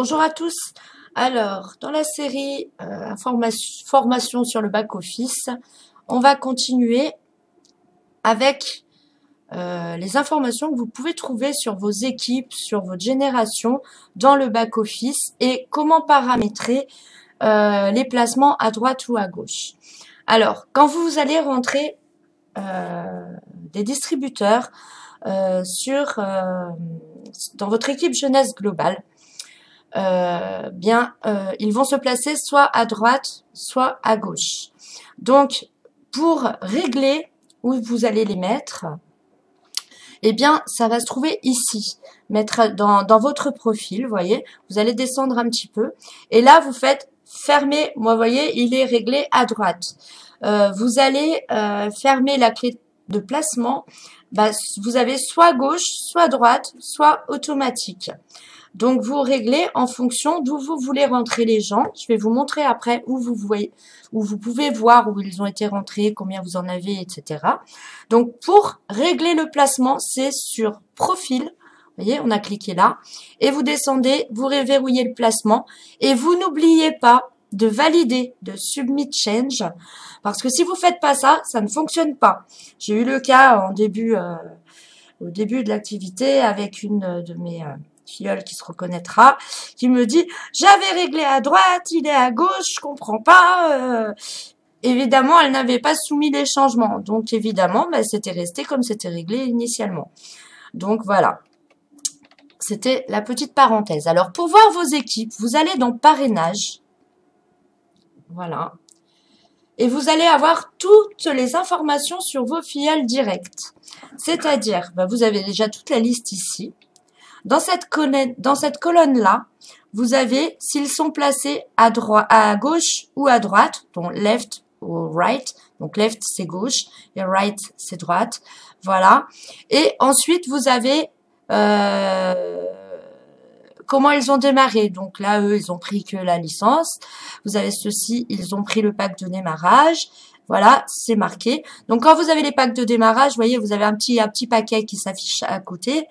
Bonjour à tous. Alors, dans la série formation sur le back-office, on va continuer avec les informations que vous pouvez trouver sur vos équipes, sur votre génération dans le back-office et comment paramétrer les placements à droite ou à gauche. Alors, quand vous allez rentrer des distributeurs dans votre équipe jeunesse globale, ils vont se placer soit à droite, soit à gauche. Donc, pour régler où vous allez les mettre, eh bien, ça va se trouver ici. Mettre dans votre profil, vous voyez, vous allez descendre un petit peu. Et là, vous faites fermer. Moi, vous voyez, il est réglé à droite. Vous allez fermer la clé de placement. Vous avez soit gauche, soit droite, soit automatique. Donc, vous réglez en fonction d'où vous voulez rentrer les gens. Je vais vous montrer après où vous pouvez voir où ils ont été rentrés, combien vous en avez, etc. Donc, pour régler le placement, c'est sur Profil. Vous voyez, on a cliqué là. Et vous descendez, vous reverrouillez le placement. Et vous n'oubliez pas de valider, de Submit Change. Parce que si vous faites pas ça, ça ne fonctionne pas. J'ai eu le cas au début de l'activité avec une de mes filleule qui se reconnaîtra, qui me dit « J'avais réglé à droite, il est à gauche, je comprends pas. » Évidemment, elle n'avait pas soumis les changements. Donc, évidemment, c'était resté comme c'était réglé initialement. Donc, voilà. C'était la petite parenthèse. Alors, pour voir vos équipes, vous allez dans Parrainage. Voilà. Et vous allez avoir toutes les informations sur vos filleuls directs. C'est-à-dire, vous avez déjà toute la liste ici. Dans cette colonne-là, vous avez s'ils sont placés à gauche ou à droite, donc left ou right. Donc left, c'est gauche et right, c'est droite. Voilà. Et ensuite, vous avez comment ils ont démarré. Donc là, eux, ils ont pris que la licence. Vous avez ceux-ci, ils ont pris le pack de démarrage. Voilà, c'est marqué. Donc, quand vous avez les packs de démarrage, vous voyez, vous avez un petit paquet qui s'affiche à côté.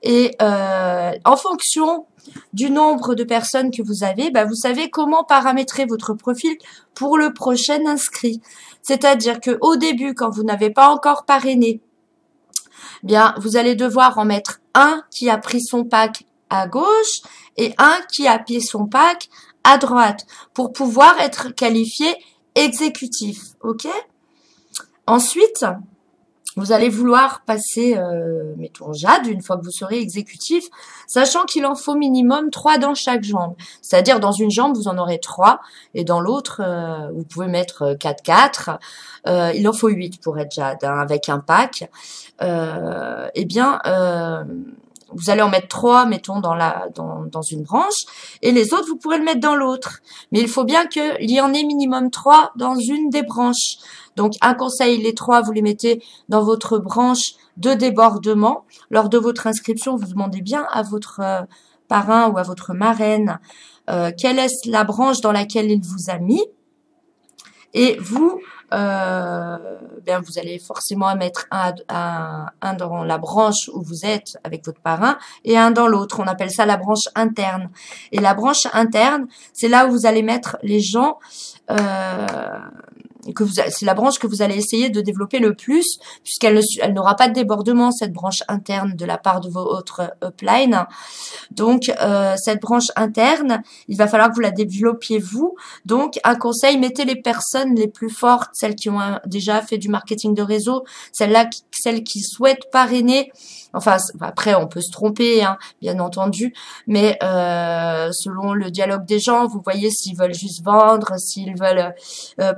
Et en fonction du nombre de personnes que vous avez, vous savez comment paramétrer votre profil pour le prochain inscrit. C'est-à-dire que au début, quand vous n'avez pas encore parrainé, vous allez devoir en mettre un qui a pris son pack à gauche et un qui a pris son pack à droite pour pouvoir être qualifié exécutif, ok? Ensuite, vous allez vouloir passer, mettons Jade, une fois que vous serez exécutif, sachant qu'il en faut minimum 3 dans chaque jambe. C'est-à-dire, dans une jambe, vous en aurez 3, et dans l'autre, vous pouvez mettre 4. Il en faut 8 pour être Jade, hein, avec un pack. Vous allez en mettre 3, mettons, dans une branche, et les autres, vous pourrez le mettre dans l'autre. Mais il faut bien qu'il y en ait minimum 3 dans une des branches. Donc, un conseil, les 3, vous les mettez dans votre branche de débordement. Lors de votre inscription, vous demandez bien à votre parrain ou à votre marraine quelle est la branche dans laquelle il vous a mis. Et vous, vous allez forcément mettre un dans la branche où vous êtes avec votre parrain et un dans l'autre. On appelle ça la branche interne. Et la branche interne, c'est là où vous allez mettre les gens c'est la branche que vous allez essayer de développer le plus, puisqu'elle n'aura pas de débordement, cette branche interne, de la part de votre upline. Donc, cette branche interne, il va falloir que vous la développiez vous. Donc, un conseil, mettez les personnes les plus fortes, celles qui ont déjà fait du marketing de réseau, celles qui souhaitent parrainer. Enfin, après, on peut se tromper, hein, bien entendu, mais selon le dialogue des gens, vous voyez s'ils veulent juste vendre, s'ils veulent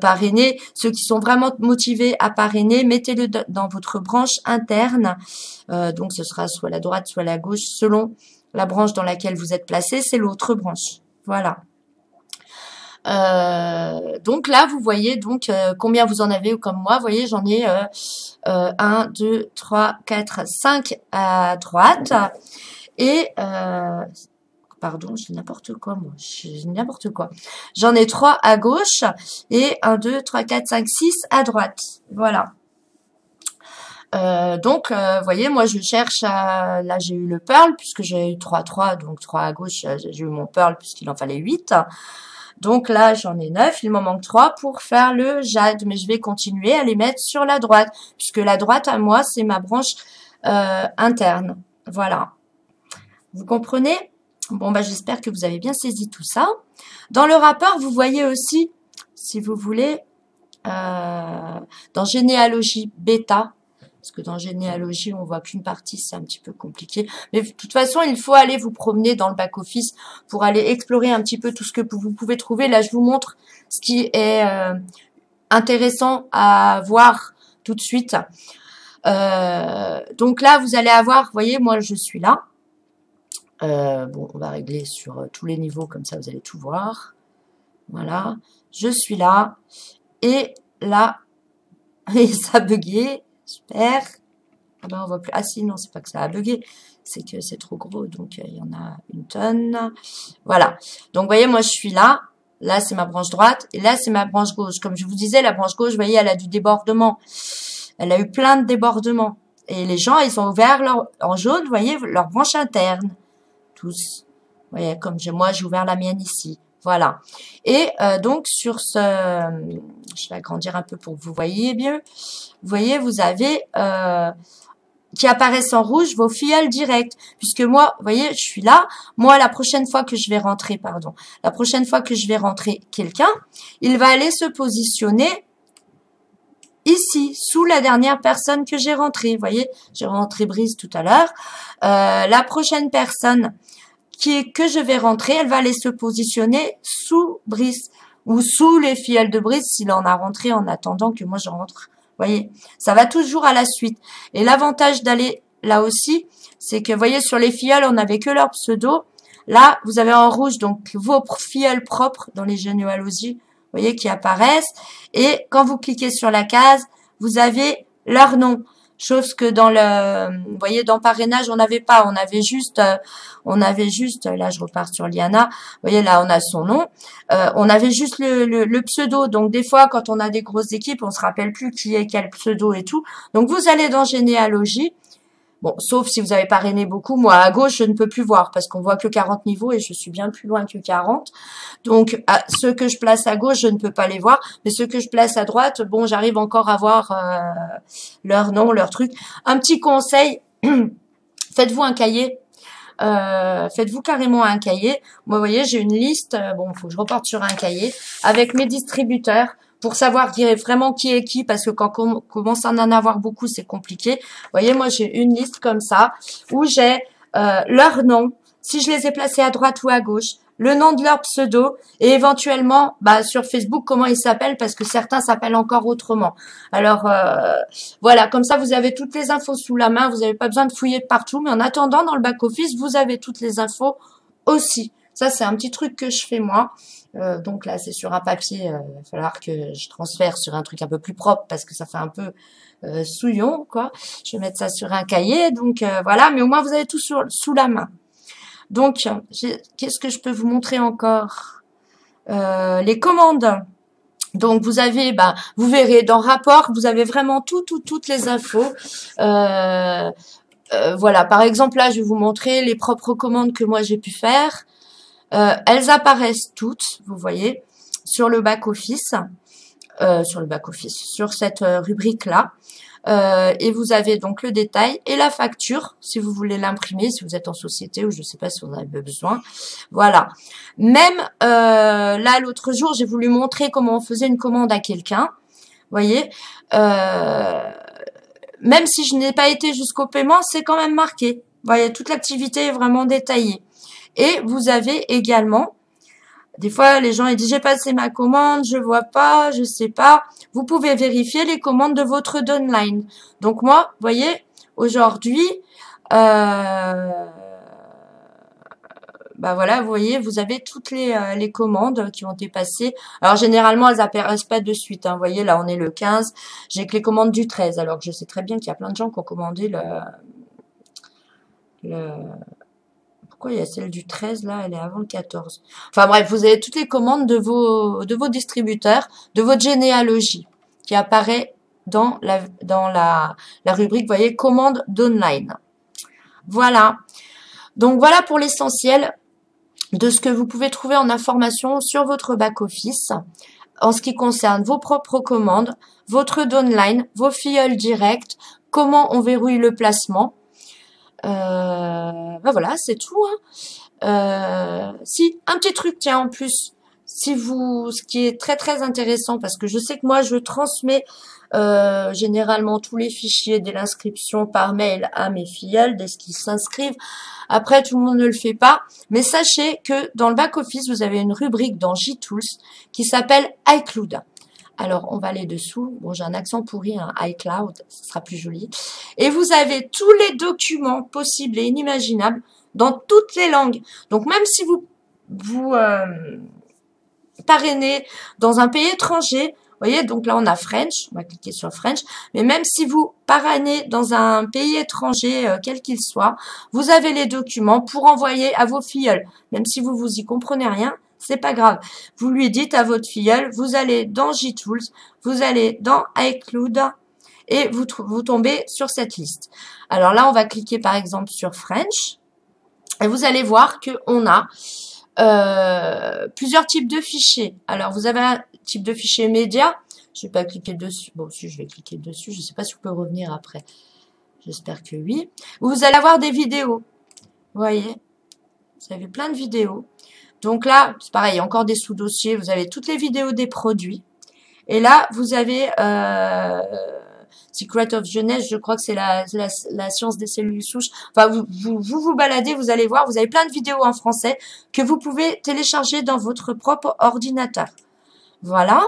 parrainer. Ceux qui sont vraiment motivés à parrainer, mettez-le dans votre branche interne. Donc, ce sera soit la droite, soit la gauche, selon la branche dans laquelle vous êtes placé. C'est l'autre branche. Voilà. Donc là, vous voyez donc combien vous en avez, ou comme moi, vous voyez, j'en ai 1, 2, 3, 4, 5 à droite. Et pardon, je dis n'importe quoi, moi. Je dis n'importe quoi. J'en ai 3 à gauche et 1, 2, 3, 4, 5, 6 à droite. Voilà. Donc, vous voyez, moi, je cherche à... Là, j'ai eu le Pearl, puisque j'ai eu 3, donc 3 à gauche, j'ai eu mon Pearl, puisqu'il en fallait 8. Donc là, j'en ai 9, il m'en manque 3 pour faire le jade, mais je vais continuer à les mettre sur la droite, puisque la droite, à moi, c'est ma branche interne. Voilà. Vous comprenez? Bon, bah, j'espère que vous avez bien saisi tout ça. Dans le rapport, vous voyez aussi, si vous voulez, dans généalogie bêta, parce que dans généalogie, on voit qu'une partie, c'est un petit peu compliqué. Mais de toute façon, il faut aller vous promener dans le back-office pour aller explorer un petit peu tout ce que vous pouvez trouver. Là, je vous montre ce qui est intéressant à voir tout de suite. Donc là, vous allez avoir, vous voyez, moi, je suis là. Bon, on va régler sur tous les niveaux, comme ça, vous allez tout voir. Voilà, je suis là. Et là, et ça a bugué. Super. Ah ben on voit plus. Ah si, non, c'est pas que ça a bugué, c'est que c'est trop gros, donc il y en a une tonne. Voilà. Donc vous voyez, moi je suis là. Là c'est ma branche droite et là c'est ma branche gauche. Comme je vous disais, la branche gauche, vous voyez, elle a du débordement. Elle a eu plein de débordements. Et les gens, ils ont ouvert en jaune, vous voyez, leur branche interne. Tous. Vous voyez, comme moi j'ai ouvert la mienne ici. Voilà. Et donc sur ce, je vais agrandir un peu pour que vous voyez bien. Vous voyez, vous avez qui apparaissent en rouge vos filleuls directs. Puisque moi, vous voyez, je suis là. Moi, la prochaine fois que je vais rentrer, la prochaine fois que je vais rentrer quelqu'un, il va aller se positionner ici, sous la dernière personne que j'ai rentrée. Vous voyez, j'ai rentré Brise tout à l'heure. La prochaine personne que je vais rentrer, elle va aller se positionner sous Brice ou sous les filleuls de Brice s'il en a rentré en attendant que moi je rentre. Vous voyez, ça va toujours à la suite. Et l'avantage d'aller là aussi, c'est que vous voyez sur les filleuls, on n'avait que leur pseudo. Là, vous avez en rouge donc vos filleuls propres dans les généalogies, vous voyez, qui apparaissent. Et quand vous cliquez sur la case, vous avez leur nom. Chose que dans vous voyez, dans parrainage, on n'avait pas. On avait juste, là, je repars sur Liana. Vous voyez, là, on a son nom. On avait juste le pseudo. Donc, des fois, quand on a des grosses équipes, on se rappelle plus qui est quel pseudo et tout. Donc, vous allez dans généalogie. Bon, sauf si vous avez parrainé beaucoup. Moi, à gauche, je ne peux plus voir parce qu'on voit que 40 niveaux et je suis bien plus loin que 40. Donc, ceux que je place à gauche, je ne peux pas les voir. Mais ceux que je place à droite, bon, j'arrive encore à voir leur nom, leur truc. Un petit conseil, faites-vous un cahier. Faites-vous carrément un cahier. Moi, vous voyez, j'ai une liste. Bon, il faut que je reporte sur un cahier avec mes distributeurs pour savoir vraiment qui est qui, parce que quand on commence à en avoir beaucoup, c'est compliqué. Vous voyez, moi, j'ai une liste comme ça où j'ai leur nom, si je les ai placés à droite ou à gauche, le nom de leur pseudo et éventuellement sur Facebook comment ils s'appellent, parce que certains s'appellent encore autrement. Alors voilà, comme ça vous avez toutes les infos sous la main, vous n'avez pas besoin de fouiller partout, mais en attendant dans le back office vous avez toutes les infos aussi. Ça c'est un petit truc que je fais moi. Donc là c'est sur un papier, il va falloir que je transfère sur un truc un peu plus propre parce que ça fait un peu souillon quoi. Je vais mettre ça sur un cahier, donc voilà, mais au moins vous avez tout sous la main. Donc, qu'est-ce que je peux vous montrer encore? Les commandes. Donc, vous avez, vous verrez dans rapport, vous avez vraiment toutes les infos. Voilà, par exemple, là, je vais vous montrer les propres commandes que moi j'ai pu faire. Elles apparaissent toutes, vous voyez, sur le back-office, sur cette rubrique-là. Et vous avez donc le détail et la facture, si vous voulez l'imprimer, si vous êtes en société ou je ne sais pas si vous en avez besoin. Voilà. Même là, l'autre jour, j'ai voulu montrer comment on faisait une commande à quelqu'un. Vous voyez, même si je n'ai pas été jusqu'au paiement, c'est quand même marqué. Vous voyez, toute l'activité est vraiment détaillée. Et vous avez également, des fois, les gens ils disent j'ai passé ma commande, je vois pas, je sais pas. Vous pouvez vérifier les commandes de votre downline. Donc moi, vous voyez, aujourd'hui, voilà, vous voyez, vous avez toutes les commandes qui ont été passées. Alors généralement, elles apparaissent pas de suite. Hein. Vous voyez, là, on est le 15. J'ai que les commandes du 13. Alors que je sais très bien qu'il y a plein de gens qui ont commandé Pourquoi il y a celle du 13 là, elle est avant le 14. Enfin bref, vous avez toutes les commandes de vos distributeurs, de votre généalogie qui apparaît dans la rubrique, vous voyez, commande d'online. Voilà. Donc voilà pour l'essentiel de ce que vous pouvez trouver en information sur votre back-office en ce qui concerne vos propres commandes, votre downline, vos filleuls directs, comment on verrouille le placement. Ben voilà, c'est tout. Si, un petit truc, tiens, en plus, ce qui est très très intéressant, parce que je sais que moi je transmets généralement tous les fichiers dès l'inscription par mail à mes filleuls dès qu'ils s'inscrivent. Après, tout le monde ne le fait pas, mais sachez que dans le back-office, vous avez une rubrique dans JTools qui s'appelle iCloud. Alors, on va aller dessous. Bon, j'ai un accent pourri, hein, iCloud, ce sera plus joli. Et vous avez tous les documents possibles et inimaginables dans toutes les langues. Donc, même si vous parrainez dans un pays étranger, vous voyez, donc là, on a French, on va cliquer sur French, mais même si vous parrainez dans un pays étranger, quel qu'il soit, vous avez les documents pour envoyer à vos filleuls. Même si vous y comprenez rien, c'est pas grave. Vous lui dites à votre filleul, vous allez dans JTools, vous allez dans iCloud et vous tombez sur cette liste. Alors là, on va cliquer par exemple sur French et vous allez voir qu'on a plusieurs types de fichiers. Alors, vous avez un type de fichier média. Je vais pas cliquer dessus. Bon, si, je vais cliquer dessus. Je sais pas si vous pouvez revenir après. J'espère que oui. Vous allez avoir des vidéos. Vous voyez, vous avez plein de vidéos. Donc là, c'est pareil, encore des sous-dossiers. Vous avez toutes les vidéos des produits. Et là, vous avez Secret of Jeunesse, je crois que c'est la science des cellules souches. Enfin, vous baladez, vous allez voir, vous avez plein de vidéos en français que vous pouvez télécharger dans votre propre ordinateur. Voilà.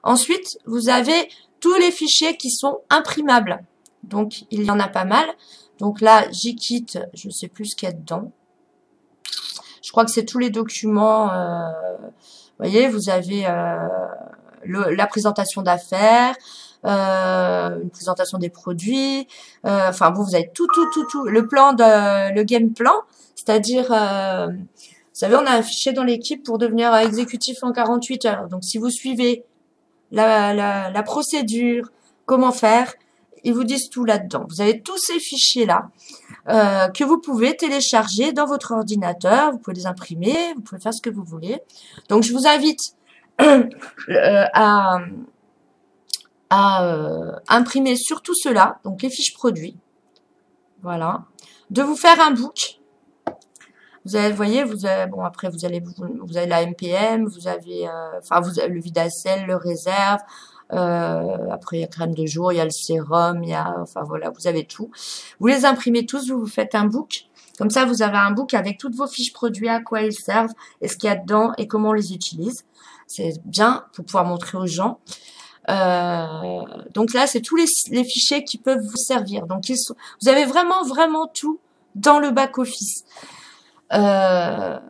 Ensuite, vous avez tous les fichiers qui sont imprimables. Donc, il y en a pas mal. Donc là, j'y quitte, je ne sais plus ce qu'il y a dedans. Je crois que c'est tous les documents. Vous voyez, vous avez la présentation d'affaires, une présentation des produits. Enfin, vous avez tout. Le game plan, c'est-à-dire, vous savez, on a un fichier dans l'équipe pour devenir exécutif en 48 heures. Donc, si vous suivez la procédure, comment faire, ils vous disent tout là-dedans. Vous avez tous ces fichiers-là que vous pouvez télécharger dans votre ordinateur. Vous pouvez les imprimer, vous pouvez faire ce que vous voulez. Donc, je vous invite à imprimer surtout cela, donc les fiches produits. Voilà. De vous faire un book. Vous voyez, bon, après, vous avez la MPM, vous avez le Vidacel, le réserve. Après, il y a crème de jour, il y a le sérum, enfin voilà, vous avez tout. Vous les imprimez tous, vous faites un book. Comme ça, vous avez un book avec toutes vos fiches produits, à quoi ils servent, et ce qu'il y a dedans, et comment on les utilise. C'est bien pour pouvoir montrer aux gens. Donc là, c'est tous les fichiers qui peuvent vous servir. Donc, vous avez vraiment tout dans le back-office. Dans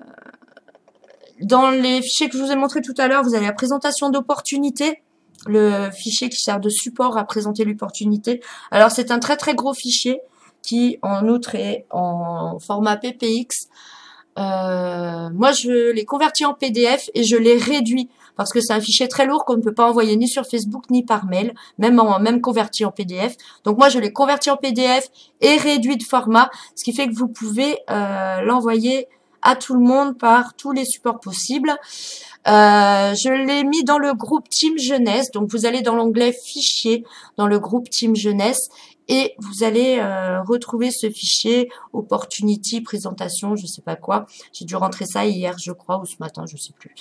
les fichiers que je vous ai montré tout à l'heure, vous avez la présentation d'opportunité, le fichier qui sert de support à présenter l'opportunité. Alors, c'est un très gros fichier qui, en outre, est en format PPX. Moi, je l'ai converti en PDF et je l'ai réduit parce que c'est un fichier très lourd qu'on ne peut pas envoyer ni sur Facebook ni par mail, même converti en PDF. Donc moi, je l'ai converti en PDF et réduit de format, ce qui fait que vous pouvez l'envoyer à tout le monde par tous les supports possibles. Je l'ai mis dans le groupe Team Jeunesse. Donc vous allez dans l'onglet Fichier, dans le groupe Team Jeunesse. Et vous allez retrouver ce fichier Opportunity, présentation, je sais pas quoi. J'ai dû rentrer ça hier, je crois, ou ce matin, je sais plus.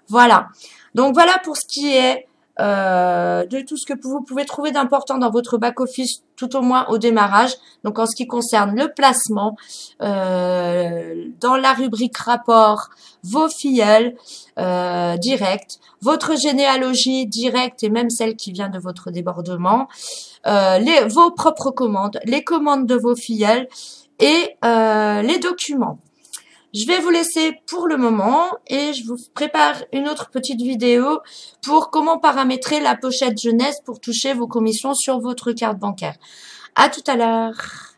Voilà. Donc voilà pour ce qui est de tout ce que vous pouvez trouver d'important dans votre back-office, tout au moins au démarrage. Donc en ce qui concerne le placement, dans la rubrique rapport, vos filleuls direct, votre généalogie directe et même celle qui vient de votre débordement, vos propres commandes, les commandes de vos filleuls et les documents. Je vais vous laisser pour le moment et je vous prépare une autre petite vidéo pour comment paramétrer la pochette jeunesse pour toucher vos commissions sur votre carte bancaire. À tout à l'heure.